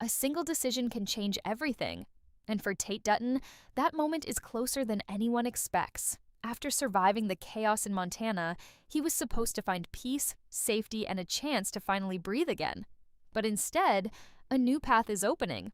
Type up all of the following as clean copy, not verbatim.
A single decision can change everything. And for Tate Dutton, that moment is closer than anyone expects. After surviving the chaos in Montana, he was supposed to find peace, safety, and a chance to finally breathe again. But instead, a new path is opening,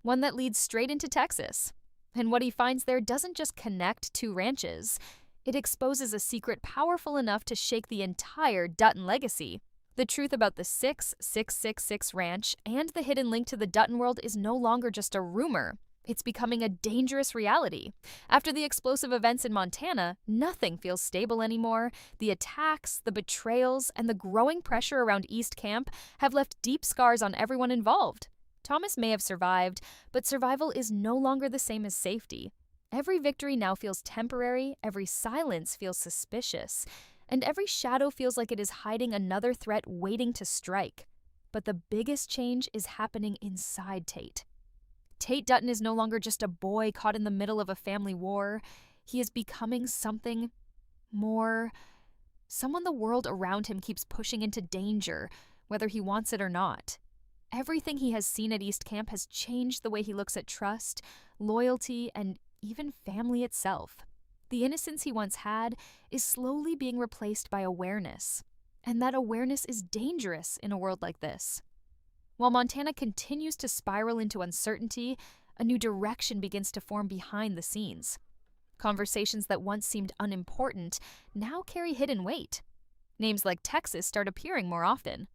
one that leads straight into Texas. And what he finds there doesn't just connect two ranches, it exposes a secret powerful enough to shake the entire Dutton legacy. The truth about the 6666 ranch and the hidden link to the Dutton world is no longer just a rumor. It's becoming a dangerous reality. After the explosive events in Montana, nothing feels stable anymore. The attacks, the betrayals, and the growing pressure around East Camp have left deep scars on everyone involved. Thomas may have survived, but survival is no longer the same as safety. Every victory now feels temporary, every silence feels suspicious, and every shadow feels like it is hiding another threat waiting to strike. But the biggest change is happening inside Tate. Tate Dutton is no longer just a boy caught in the middle of a family war. He is becoming something more, someone the world around him keeps pushing into danger, whether he wants it or not. Everything he has seen at East Camp has changed the way he looks at trust, loyalty, and even family itself. The innocence he once had is slowly being replaced by awareness, and that awareness is dangerous in a world like this. While Montana continues to spiral into uncertainty, a new direction begins to form behind the scenes. Conversations that once seemed unimportant now carry hidden weight. Names like Texas start appearing more often.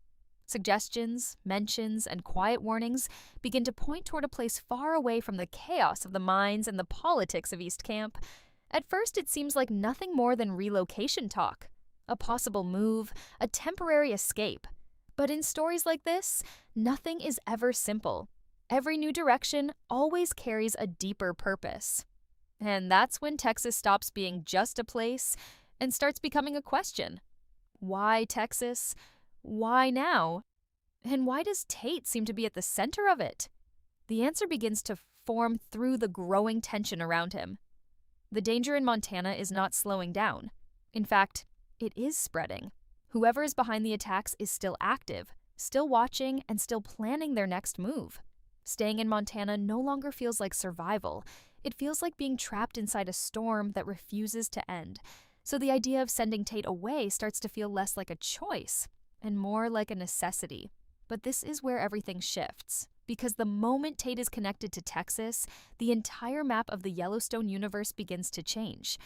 Suggestions, mentions, and quiet warnings begin to point toward a place far away from the chaos of the mines and the politics of East Camp. At first, it seems like nothing more than relocation talk, a possible move, a temporary escape. But in stories like this, nothing is ever simple. Every new direction always carries a deeper purpose. And that's when Texas stops being just a place and starts becoming a question. Why Texas? Why now? And why does Tate seem to be at the center of it? The answer begins to form through the growing tension around him. The danger in Montana is not slowing down. In fact, it is spreading. Whoever is behind the attacks is still active, still watching, and still planning their next move. Staying in Montana no longer feels like survival. It feels like being trapped inside a storm that refuses to end. So the idea of sending Tate away starts to feel less like a choice and more like a necessity. But this is where everything shifts. Because the moment Tate is connected to Texas, the entire map of the Yellowstone universe begins to change.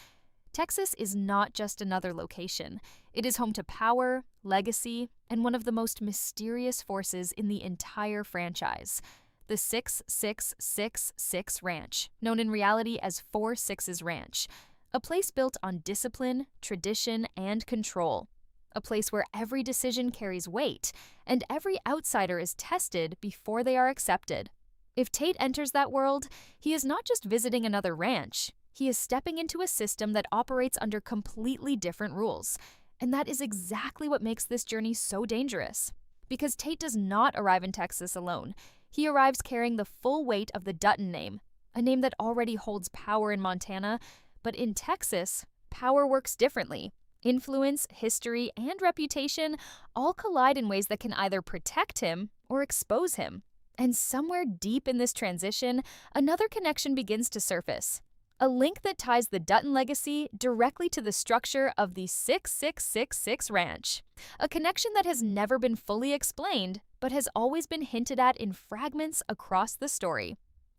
Texas is not just another location. It is home to power, legacy, and one of the most mysterious forces in the entire franchise, the 6666 Ranch, known in reality as 4 Sixes Ranch, a place built on discipline, tradition, and control. A place where every decision carries weight, and every outsider is tested before they are accepted. If Tate enters that world, he is not just visiting another ranch. He is stepping into a system that operates under completely different rules. And that is exactly what makes this journey so dangerous. Because Tate does not arrive in Texas alone. He arrives carrying the full weight of the Dutton name, a name that already holds power in Montana. But in Texas, power works differently. Influence, history, and reputation all collide in ways that can either protect him or expose him. And somewhere deep in this transition, another connection begins to surface. A link that ties the Dutton legacy directly to the structure of the 6666 Ranch. A connection that has never been fully explained, but has always been hinted at in fragments across the story.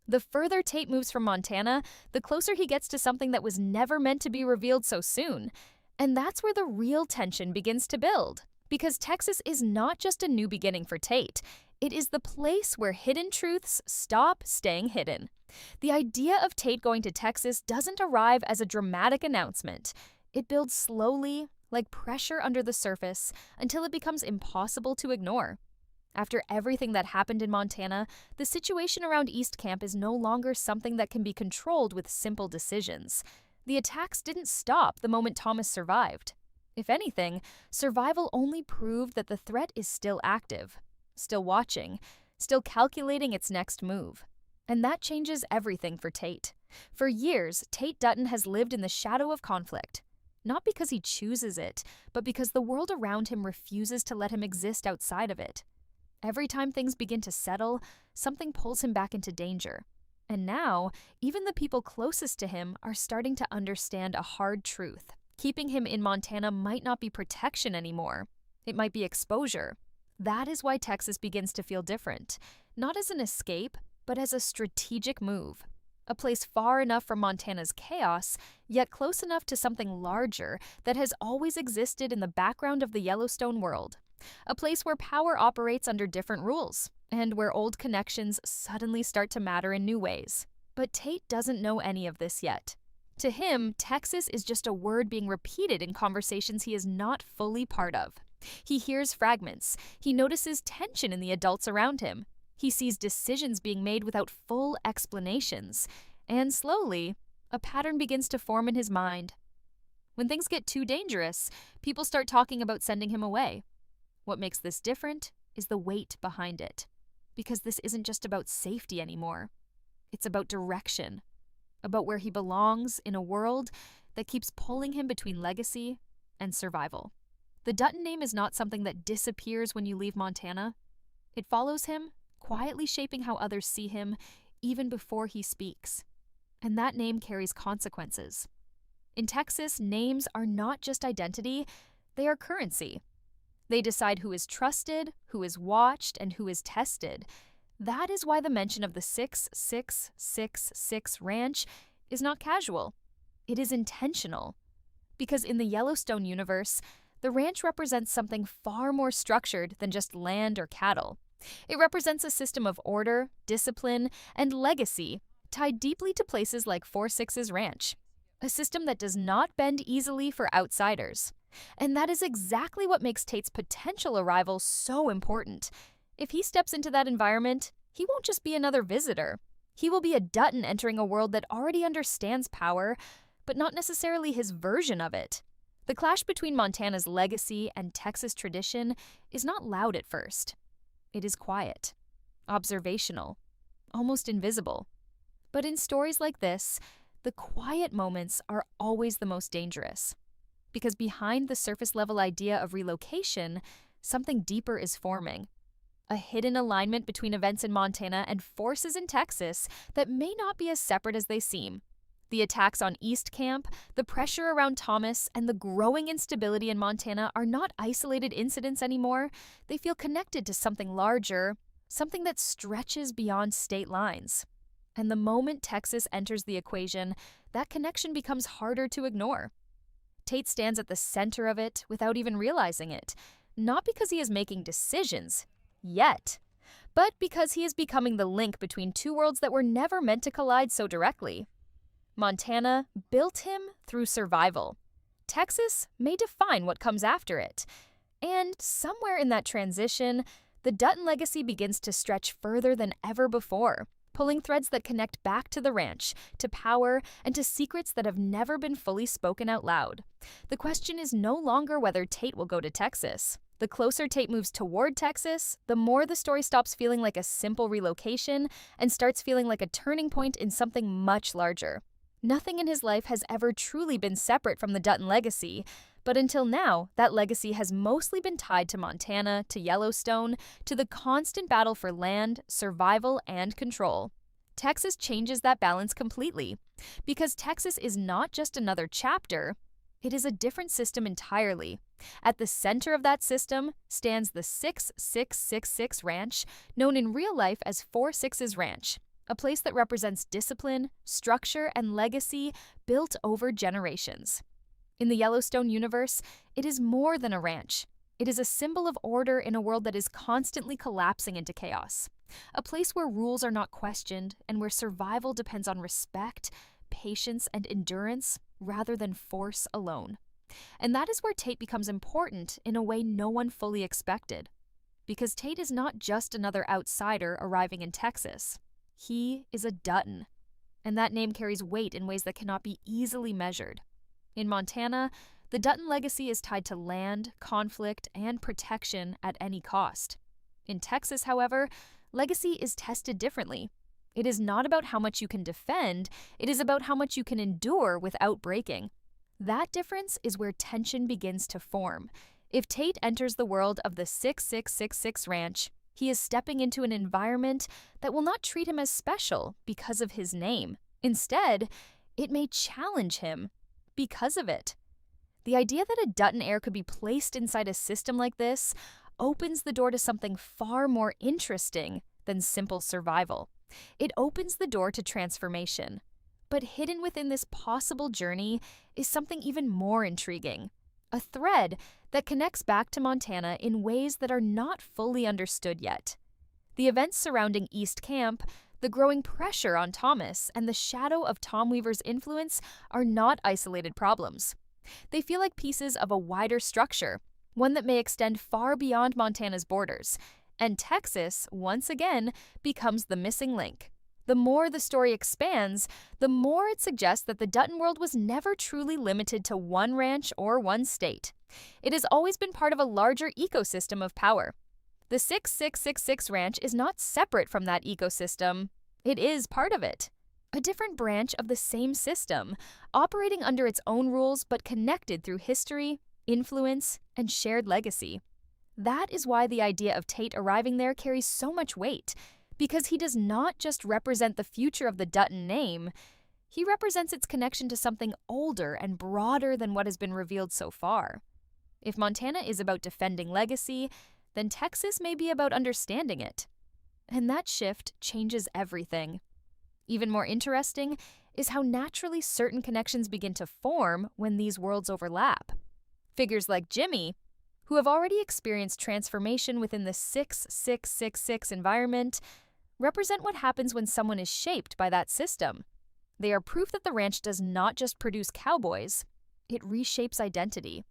The further Tate moves from Montana, the closer he gets to something that was never meant to be revealed so soon. And that's where the real tension begins to build. Because Texas is not just a new beginning for Tate. It is the place where hidden truths stop staying hidden. The idea of Tate going to Texas doesn't arrive as a dramatic announcement. It builds slowly, like pressure under the surface, until it becomes impossible to ignore. After everything that happened in Montana, the situation around East Camp is no longer something that can be controlled with simple decisions. The attacks didn't stop the moment Thomas survived. If anything, survival only proved that the threat is still active, still watching, still calculating its next move. And that changes everything for Tate. For years, Tate Dutton has lived in the shadow of conflict. Not because he chooses it, but because the world around him refuses to let him exist outside of it. Every time things begin to settle, something pulls him back into danger. And now, even the people closest to him are starting to understand a hard truth. Keeping him in Montana might not be protection anymore. It might be exposure. That is why Texas begins to feel different, not as an escape, but as a strategic move. A place far enough from Montana's chaos, yet close enough to something larger that has always existed in the background of the Yellowstone world. A place where power operates under different rules, and where old connections suddenly start to matter in new ways. But Tate doesn't know any of this yet. To him, Texas is just a word being repeated in conversations he is not fully part of. He hears fragments. He notices tension in the adults around him. He sees decisions being made without full explanations. And slowly, a pattern begins to form in his mind. When things get too dangerous, people start talking about sending him away. What makes this different is the weight behind it. Because this isn't just about safety anymore. It's about direction. About where he belongs in a world that keeps pulling him between legacy and survival. The Dutton name is not something that disappears when you leave Montana. It follows him, quietly shaping how others see him, even before he speaks. And that name carries consequences. In Texas, names are not just identity, they are currency. They decide who is trusted, who is watched, and who is tested. That is why the mention of the 6666 ranch is not casual. It is intentional. Because in the Yellowstone universe, the ranch represents something far more structured than just land or cattle. It represents a system of order, discipline, and legacy tied deeply to places like 46's ranch. A system that does not bend easily for outsiders. And that is exactly what makes Tate's potential arrival so important. If he steps into that environment, he won't just be another visitor. He will be a Dutton entering a world that already understands power, but not necessarily his version of it. The clash between Montana's legacy and Texas tradition is not loud at first. It is quiet, observational, almost invisible. But in stories like this, the quiet moments are always the most dangerous. Because behind the surface-level idea of relocation, something deeper is forming. A hidden alignment between events in Montana and forces in Texas that may not be as separate as they seem. The attacks on East Camp, the pressure around Thomas, and the growing instability in Montana are not isolated incidents anymore. They feel connected to something larger, something that stretches beyond state lines. And the moment Texas enters the equation, that connection becomes harder to ignore. Tate stands at the center of it without even realizing it, not because he is making decisions, yet, but because he is becoming the link between two worlds that were never meant to collide so directly. Montana built him through survival. Texas may define what comes after it. And somewhere in that transition, the Dutton legacy begins to stretch further than ever before, pulling threads that connect back to the ranch, to power, and to secrets that have never been fully spoken out loud. The question is no longer whether Tate will go to Texas. The closer Tate moves toward Texas, the more the story stops feeling like a simple relocation and starts feeling like a turning point in something much larger. Nothing in his life has ever truly been separate from the Dutton legacy, but until now, that legacy has mostly been tied to Montana, to Yellowstone, to the constant battle for land, survival, and control. Texas changes that balance completely, because Texas is not just another chapter, it is a different system entirely. At the center of that system stands the 6666 Ranch, known in real life as 46's Ranch. A place that represents discipline, structure, and legacy built over generations. In the Yellowstone universe, it is more than a ranch. It is a symbol of order in a world that is constantly collapsing into chaos. A place where rules are not questioned and where survival depends on respect, patience, and endurance rather than force alone. And that is where Tate becomes important in a way no one fully expected. Because Tate is not just another outsider arriving in Texas. He is a Dutton, and that name carries weight in ways that cannot be easily measured. In Montana, the Dutton legacy is tied to land, conflict, and protection at any cost. In Texas, however, legacy is tested differently. It is not about how much you can defend, it is about how much you can endure without breaking. That difference is where tension begins to form. If Tate enters the world of the 6666 Ranch, He is stepping into an environment that will not treat him as special because of his name. Instead, it may challenge him because of it. The idea that a Dutton heir could be placed inside a system like this opens the door to something far more interesting than simple survival. It opens the door to transformation. But hidden within this possible journey is something even more intriguing. A thread that connects back to Montana in ways that are not fully understood yet. The events surrounding East Camp, the growing pressure on Thomas, and the shadow of Tom Weaver's influence are not isolated problems. They feel like pieces of a wider structure, one that may extend far beyond Montana's borders, and Texas, once again, becomes the missing link. The more the story expands, the more it suggests that the Dutton world was never truly limited to one ranch or one state. It has always been part of a larger ecosystem of power. The 6666 Ranch is not separate from that ecosystem. It is part of it. A different branch of the same system, operating under its own rules but connected through history, influence, and shared legacy. That is why the idea of Tate arriving there carries so much weight, because he does not just represent the future of the Dutton name, he represents its connection to something older and broader than what has been revealed so far. If Montana is about defending legacy, then Texas may be about understanding it. And that shift changes everything. Even more interesting is how naturally certain connections begin to form when these worlds overlap. Figures like Jimmy, who have already experienced transformation within the 6666 environment, represent what happens when someone is shaped by that system. They are proof that the ranch does not just produce cowboys, it reshapes identity.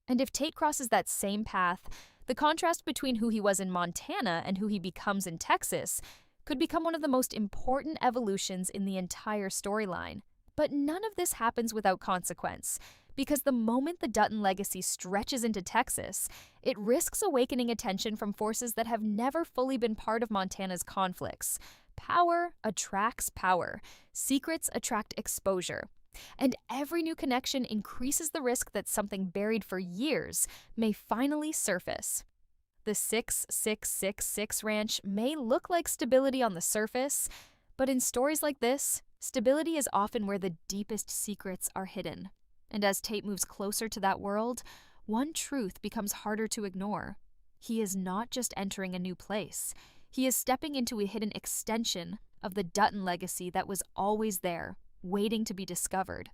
And if Tate crosses that same path, the contrast between who he was in Montana and who he becomes in Texas could become one of the most important evolutions in the entire storyline. But none of this happens without consequence, because the moment the Dutton legacy stretches into Texas, it risks awakening attention from forces that have never fully been part of Montana's conflicts. Power attracts power. Secrets attract exposure. And every new connection increases the risk that something buried for years may finally surface. The 6666 Ranch may look like stability on the surface, but in stories like this, stability is often where the deepest secrets are hidden. And as Tate moves closer to that world, one truth becomes harder to ignore. He is not just entering a new place. He is stepping into a hidden extension of the Dutton legacy that was always there, waiting to be discovered.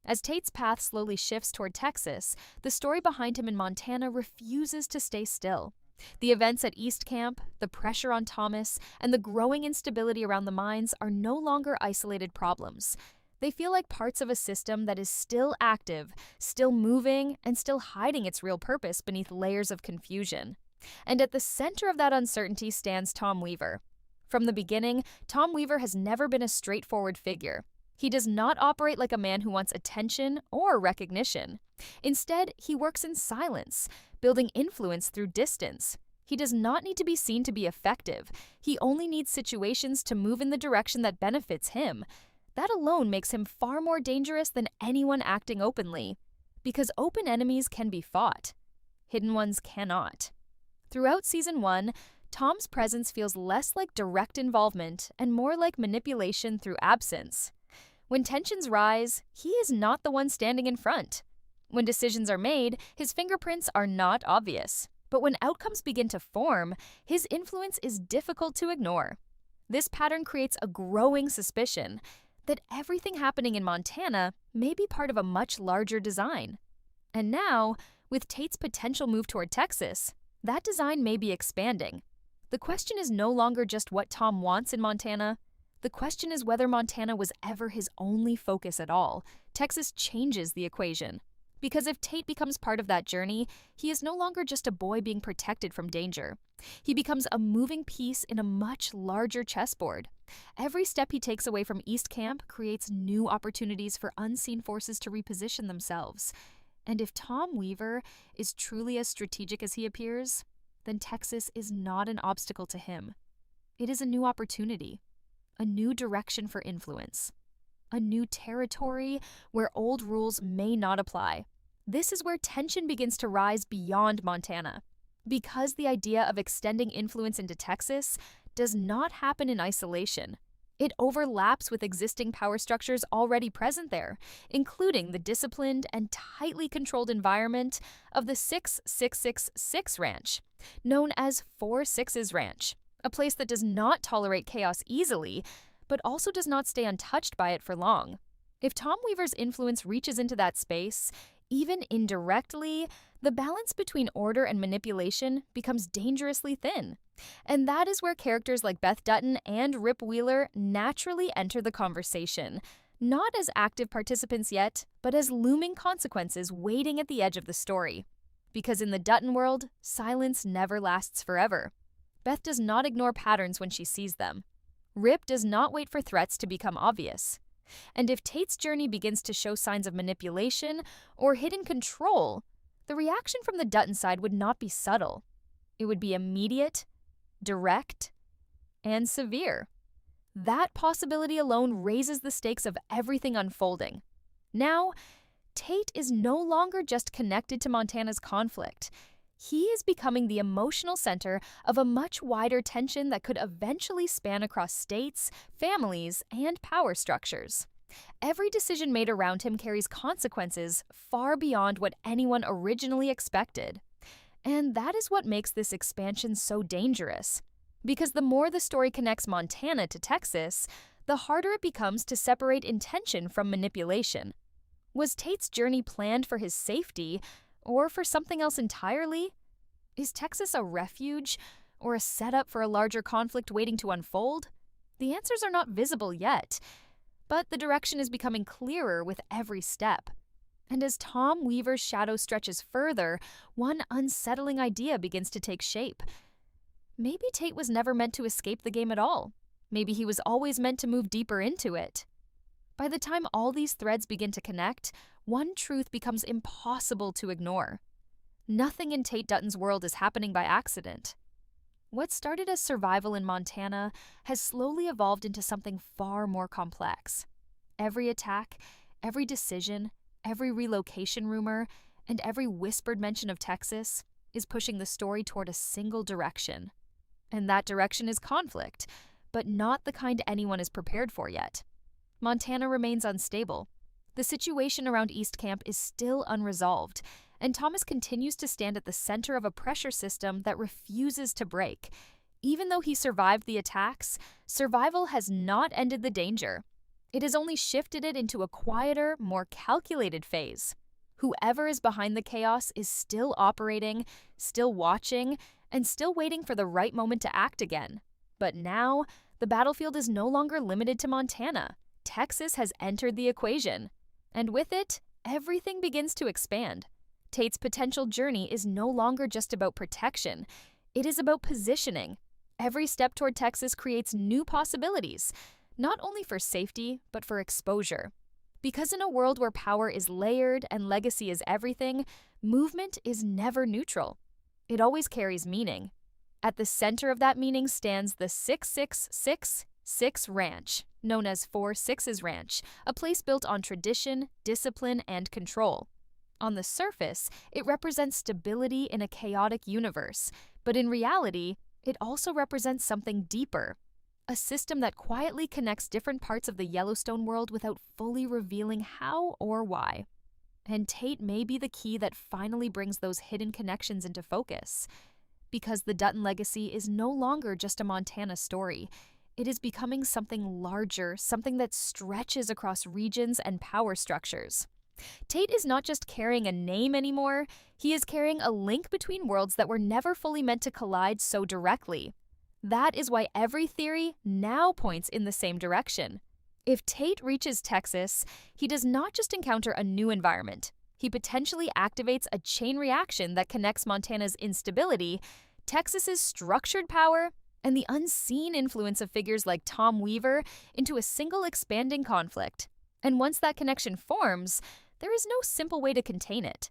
As Tate's path slowly shifts toward Texas, the story behind him in Montana refuses to stay still. The events at East Camp, the pressure on Thomas, and the growing instability around the mines are no longer isolated problems. They feel like parts of a system that is still active, still moving, and still hiding its real purpose beneath layers of confusion. And at the center of that uncertainty stands Tom Weaver. From the beginning, Tom Weaver has never been a straightforward figure. He does not operate like a man who wants attention or recognition. Instead, he works in silence, building influence through distance. He does not need to be seen to be effective. He only needs situations to move in the direction that benefits him. That alone makes him far more dangerous than anyone acting openly. Because open enemies can be fought. Hidden ones cannot. Throughout Season 1, Tom's presence feels less like direct involvement and more like manipulation through absence. When tensions rise, he is not the one standing in front. When decisions are made, his fingerprints are not obvious. But when outcomes begin to form, his influence is difficult to ignore. This pattern creates a growing suspicion that everything happening in Montana may be part of a much larger design. And now, with Tate's potential move toward Texas, that design may be expanding. The question is no longer just what Tom wants in Montana. The question is whether Montana was ever his only focus at all. Texas changes the equation. Because if Tate becomes part of that journey, he is no longer just a boy being protected from danger. He becomes a moving piece in a much larger chessboard. Every step he takes away from East Camp creates new opportunities for unseen forces to reposition themselves. And if Tom Weaver is truly as strategic as he appears, then Texas is not an obstacle to him. It is a new opportunity, a new direction for influence, a new territory where old rules may not apply. This is where tension begins to rise beyond Montana. Because the idea of extending influence into Texas does not happen in isolation. It overlaps with existing power structures already present there, including the disciplined and tightly controlled environment of the 6666 Ranch, known as 4 Sixes Ranch, a place that does not tolerate chaos easily, but also does not stay untouched by it for long. If Tom Weaver's influence reaches into that space, even indirectly, the balance between order and manipulation becomes dangerously thin. And that is where characters like Beth Dutton and Rip Wheeler naturally enter the conversation, not as active participants yet, but as looming consequences waiting at the edge of the story. Because in the Dutton world, silence never lasts forever. Beth does not ignore patterns when she sees them. Rip does not wait for threats to become obvious. And if Tate's journey begins to show signs of manipulation or hidden control, the reaction from the Dutton side would not be subtle. It would be immediate, direct, and severe. That possibility alone raises the stakes of everything unfolding. Now, Tate is no longer just connected to Montana's conflict. He is becoming the emotional center of a much wider tension that could eventually span across states, families, and power structures. Every decision made around him carries consequences far beyond what anyone originally expected. And that is what makes this expansion so dangerous. Because the more the story connects Montana to Texas, the harder it becomes to separate intention from manipulation. Was Tate's journey planned for his safety, or for something else entirely? Is Texas a refuge, or a setup for a larger conflict waiting to unfold? The answers are not visible yet, but the direction is becoming clearer with every step. And as Tom Weaver's shadow stretches further, one unsettling idea begins to take shape. Maybe Tate was never meant to escape the game at all. Maybe he was always meant to move deeper into it. By the time all these threads begin to connect, one truth becomes impossible to ignore. Nothing in Tate Dutton's world is happening by accident. What started as survival in Montana has slowly evolved into something far more complex. Every attack, every decision, every relocation rumor, and every whispered mention of Texas is pushing the story toward a single direction. And that direction is conflict, but not the kind anyone is prepared for yet. Montana remains unstable. The situation around East Camp is still unresolved, and Thomas continues to stand at the center of a pressure system that refuses to break. Even though he survived the attacks, survival has not ended the danger. It has only shifted it into a quieter, more calculated phase. Whoever is behind the chaos is still operating, still watching, and still waiting for the right moment to act again. But now, the battlefield is no longer limited to Montana. Texas has entered the equation. And with it, everything begins to expand. Tate's potential journey is no longer just about protection. It is about positioning. Every step toward Texas creates new possibilities, not only for safety, but for exposure. Because in a world where power is layered and legacy is everything, movement is never neutral. It always carries meaning. At the center of that meaning stands the 6666 Ranch, known as 4 Sixes Ranch, a place built on tradition, discipline, and control. On the surface, it represents stability in a chaotic universe, but in reality, it also represents something deeper. A system that quietly connects different parts of the Yellowstone world without fully revealing how or why. And Tate may be the key that finally brings those hidden connections into focus. Because the Dutton legacy is no longer just a Montana story. It is becoming something larger, something that stretches across regions and power structures. Tate is not just carrying a name anymore, he is carrying a link between worlds that were never fully meant to collide so directly. That is why every theory now points in the same direction. If Tate reaches Texas, he does not just encounter a new environment. He potentially activates a chain reaction that connects Montana's instability, Texas's structured power, and the unseen influence of figures like Tom Weaver into a single expanding conflict. And once that connection forms, there is no simple way to contain it.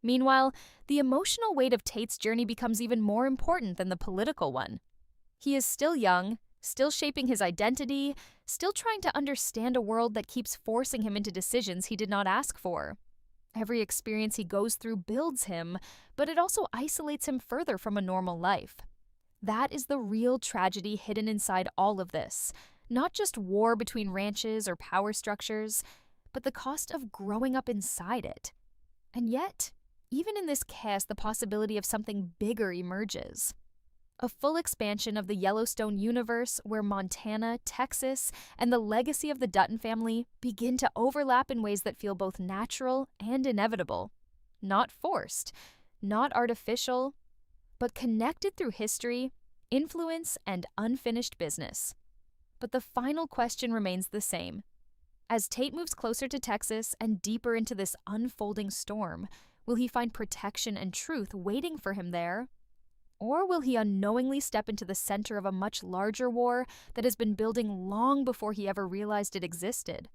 Meanwhile, the emotional weight of Tate's journey becomes even more important than the political one. He is still young, still shaping his identity, still trying to understand a world that keeps forcing him into decisions he did not ask for. Every experience he goes through builds him, but it also isolates him further from a normal life. That is the real tragedy hidden inside all of this. Not just war between ranches or power structures, but the cost of growing up inside it. And yet, even in this chaos, the possibility of something bigger emerges. A full expansion of the Yellowstone universe where Montana, Texas, and the legacy of the Dutton family begin to overlap in ways that feel both natural and inevitable. Not forced, not artificial, but connected through history, influence, and unfinished business. But the final question remains the same. As Tate moves closer to Texas and deeper into this unfolding storm, will he find protection and truth waiting for him there? Or will he unknowingly step into the center of a much larger war that has been building long before he ever realized it existed?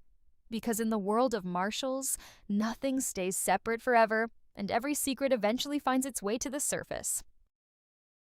Because in the world of Marshals, nothing stays separate forever, and every secret eventually finds its way to the surface.